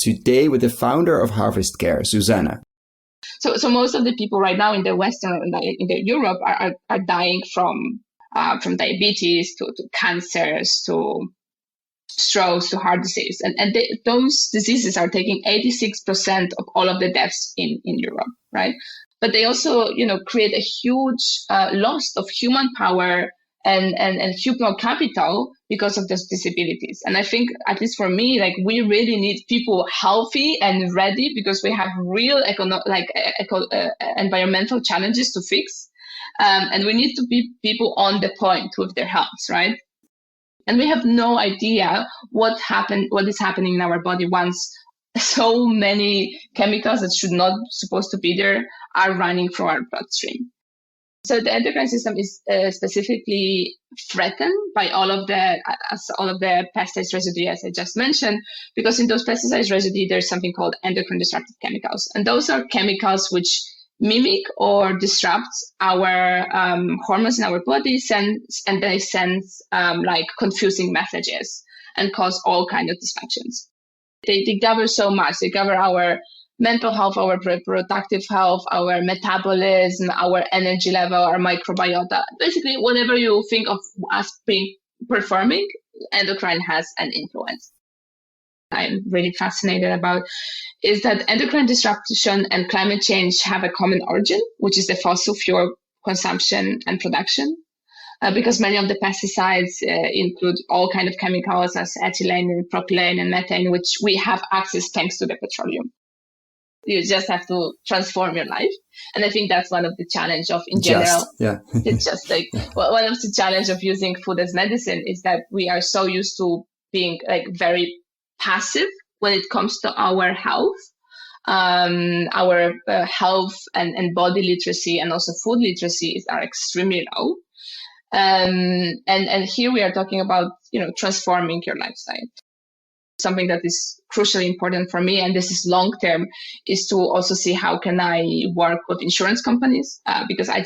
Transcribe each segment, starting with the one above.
today with the founder of Harvest Care, Zuzanna. So most of the people right now in the Western, in the Europe, are dying from diabetes to cancers to strokes to heart disease, and those diseases are taking 86% of all of the deaths in Europe, right? But they also, create a huge loss of human power and human capital because of those disabilities. And I think, at least for me, like, we really need people healthy and ready because we have real environmental challenges to fix. And we need to be people on the point with their health, right? And we have no idea what is happening in our body once so many chemicals that should not supposed to be there are running through our bloodstream. So the endocrine system is specifically threatened by all of the pesticides residue, as I just mentioned, because in those pesticides residue, there's something called endocrine disruptive chemicals. And those are chemicals which mimic or disrupt our hormones in our body, and they send confusing messages and cause all kinds of dysfunctions. They cover so much. They cover our mental health, our reproductive health, our metabolism, our energy level, our microbiota. Basically, whatever you think of as being performing, endocrine has an influence. I'm really fascinated about is that endocrine disruption and climate change have a common origin, which is the fossil fuel consumption and production. Because many of the pesticides include all kinds of chemicals as ethylene and propylene and methane, which we have access thanks to the petroleum. You just have to transform your life. And I think that's one of the challenge of, in general, it's just like one of the challenge of using food as medicine is that we are so used to being like very passive when it comes to our health. Our health and body literacy and also food literacy are extremely low. And here we are talking about, transforming your lifestyle. Something that is crucially important for me, and this is long term, is to also see how can I work with insurance companies, because I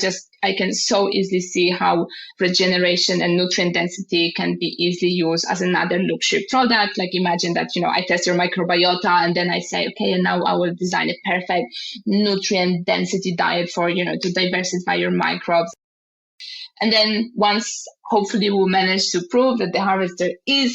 can so easily see how regeneration and nutrient density can be easily used as another luxury product. Like, imagine that, I test your microbiota and then I say, okay, and now I will design a perfect nutrient density diet for, to diversify your microbes. And then once, hopefully, we'll manage to prove that the harvester is,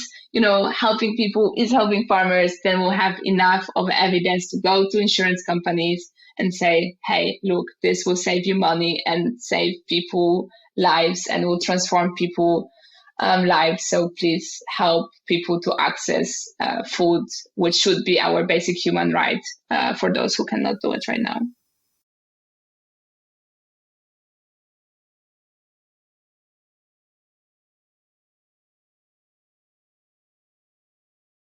helping people, is helping farmers, then we'll have enough of evidence to go to insurance companies and say, hey, look, this will save you money and save people lives and will transform people lives. So please help people to access food, which should be our basic human right for those who cannot do it right now.